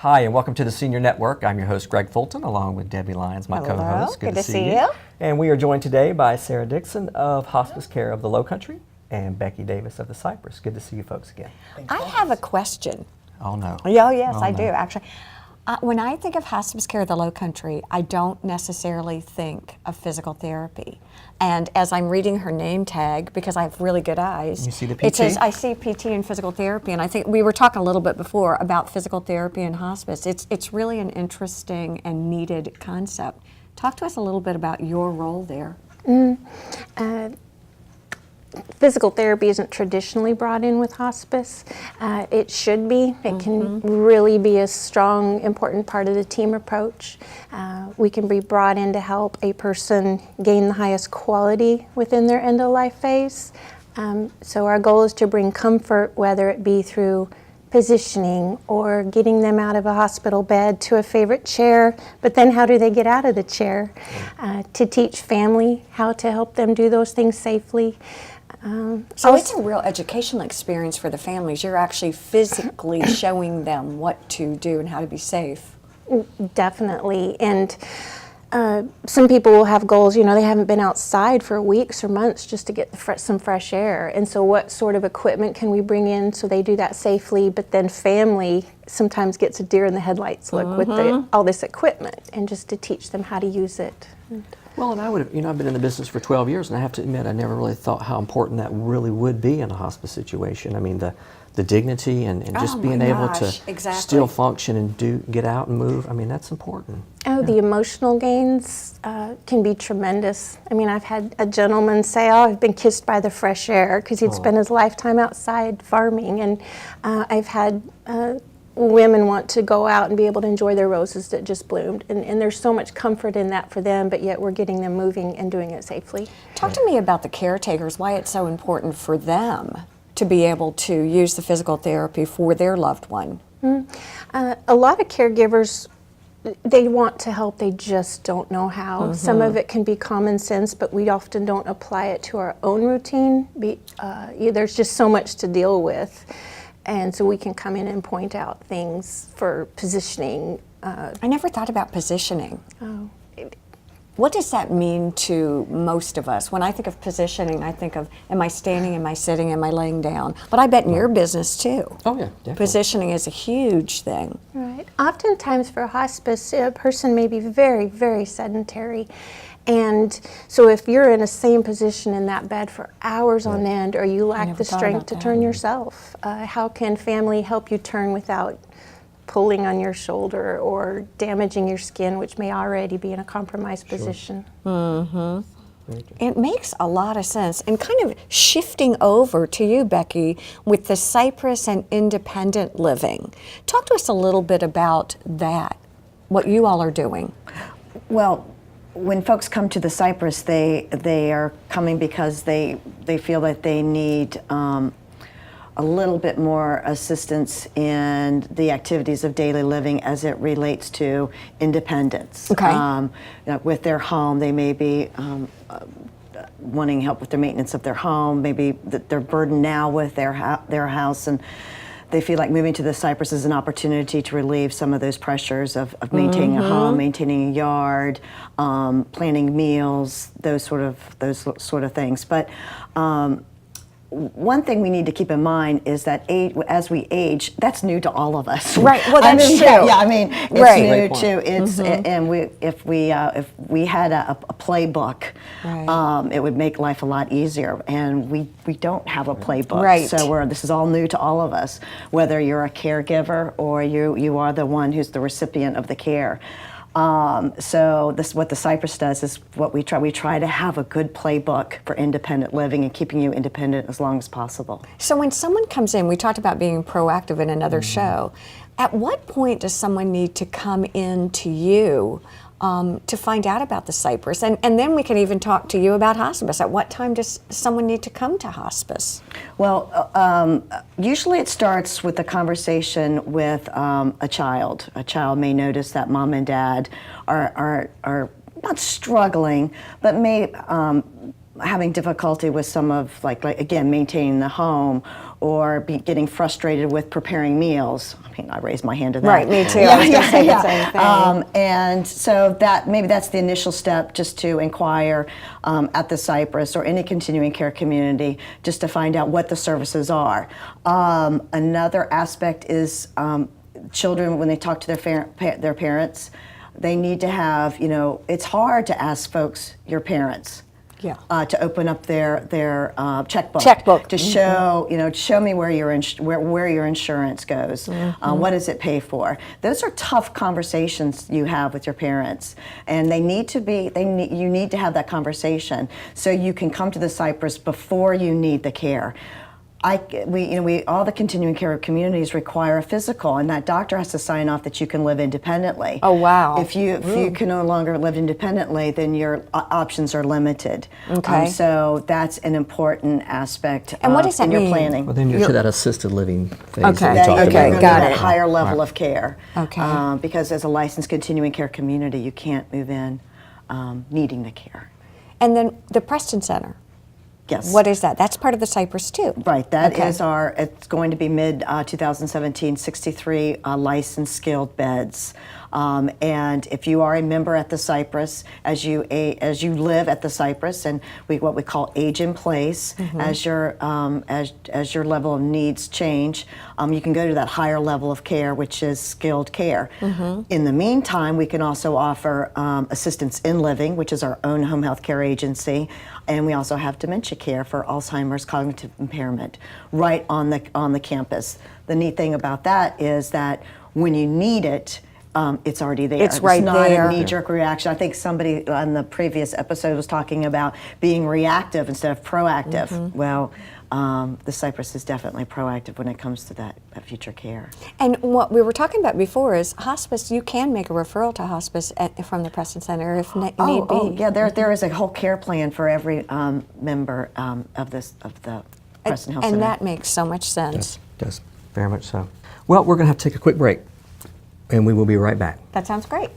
Hi, and welcome to the Senior Network. I'm your host, Greg Fulton, along with Debbie Lyons, my co-host. Good to see you. And we are joined today by Sarah Dixon of Hospice Care of the Lowcountry and Becky Davis of the Cypress. Good to see you folks again. I have a question. Oh, no. Oh, yes, I no. do, actually. When I think of Hospice Care of the Lowcountry, I don't necessarily think of physical therapy. And as I'm reading her name tag, because I have really good eyes, You see the PT? it says I see PT and physical therapy. And I think we were talking a little bit before about physical therapy and hospice. It's really an interesting and needed concept. Talk to us a little bit about your role there. Physical therapy isn't traditionally brought in with hospice. It should be. It can really be a strong, important part of the team approach. We can be brought in to help a person gain the highest quality within their end-of-life phase. So our goal is to bring comfort, whether it be through positioning or getting them out of a hospital bed to a favorite chair, but then how do they get out of the chair? To teach family how to help them do those things safely. So it's a real educational experience for the families. You're actually physically showing them what to do and how to be safe. Definitely. And some people will have goals, they haven't been outside for weeks or months just to get some fresh air. And so what sort of equipment can we bring in so they do that safely? But then family sometimes gets a deer in the headlights look with all this equipment, and just to teach them how to use it. Well, and I would have, I've been in the business for 12 years, and I have to admit, I never really thought how important that really would be in a hospice situation. I mean, the dignity and just being able to still function and get out and move. I mean, that's important. Oh, the emotional gains can be tremendous. I mean, I've had a gentleman say, I've been kissed by the fresh air, because he'd spent his lifetime outside farming. And I've had women want to go out and be able to enjoy their roses that just bloomed. And there's so much comfort in that for them, but yet we're getting them moving and doing it safely. Talk to me about the caretakers, why it's so important for them to be able to use the physical therapy for their loved one. A lot of caregivers, they want to help, they just don't know how. Some of it can be common sense, but we often don't apply it to our own routine. There's just so much to deal with. And so we can come in and point out things for positioning. I never thought about positioning. Oh. What does that mean to most of us? When I think of positioning, I think of, am I standing, am I sitting, am I laying down? But I bet in your business too. Oh, yeah, definitely. Positioning is a huge thing. Right. Oftentimes for hospice, a person may be very, very sedentary. And so if you're in the same position in that bed for hours on end, or you lack the strength to turn yourself, how can family help you turn without pulling on your shoulder or damaging your skin, which may already be in a compromised position? It makes a lot of sense. And kind of shifting over to you, Becky, with the Cypress and independent living. Talk to us a little bit about that, what you all are doing. Well, when folks come to the Cypress, they are coming because they feel that they need a little bit more assistance in the activities of daily living as it relates to independence. Okay. With their home, they may be wanting help with their maintenance of their home. Maybe they're burdened now with their house, and they feel like moving to the Cypress is an opportunity to relieve some of those pressures of maintaining a home, maintaining a yard, planning meals, those sort of things. But one thing we need to keep in mind is that as we age, that's new to all of us. Right. Well, that's true. Yeah, I mean, it's new to it's, and if we had a playbook, it would make life a lot easier. And we don't have a playbook, right? So this is all new to all of us. Whether you're a caregiver or you are the one who's the recipient of the care. So what the Cypress does is what we try. We try to have a good playbook for independent living and keeping you independent as long as possible. So when someone comes in, we talked about being proactive in another show. At what point does someone need to come in to you to find out about the Cypress? And then we can even talk to you about hospice. At what time does someone need to come to hospice? Well, usually it starts with a conversation with a child. A child may notice that mom and dad are not struggling, but may having difficulty with some of, like again, maintaining the home, or getting frustrated with preparing meals. I mean, I raised my hand to that. Right, me too. I was gonna say the same thing. And so maybe that's the initial step, just to inquire at the Cypress or any continuing care community, just to find out what the services are. Another aspect is children, when they talk to their parents, they need to have, it's hard to ask folks, your parents, to open up their checkbook to show, show me where your insurance goes. What does it pay for? Those are tough conversations you have with your parents, and you need to have that conversation so you can come to the Cypress before you need the care. All the continuing care communities require a physical, and that doctor has to sign off that you can live independently. Oh, wow. If you can no longer live independently, then your options are limited. Okay. So that's an important aspect And what does that in your mean? planning. Well, then you're to that assisted living phase Okay. that we Then talked you're about. going to got that it. higher level of care. Okay. Because as a licensed continuing care community, you can't move in needing the care. And then the Preston Center. Yes. What is that? That's part of the Cypress too. Right, that Okay. is it's going to be mid-2017, 63 licensed skilled beds. And if you are a member at the Cypress, as you live at the Cypress, and what we call age in place, as your level of needs change, you can go to that higher level of care, which is skilled care. In the meantime, we can also offer assistance in living, which is our own home health care agency, and we also have dementia care for Alzheimer's, cognitive impairment, right on the campus. The neat thing about that is that when you need it, it's already there. It's right not there. a knee-jerk reaction. I think somebody on the previous episode was talking about being reactive instead of proactive. Well, the Cypress is definitely proactive when it comes to that future care. And what we were talking about before is hospice. You can make a referral to hospice from the Preston Center if need be. Yeah, there is a whole care plan for every member of the Preston Health Center. And that makes so much sense. Does very much so. Well, we're going to have to take a quick break, and we will be right back. That sounds great.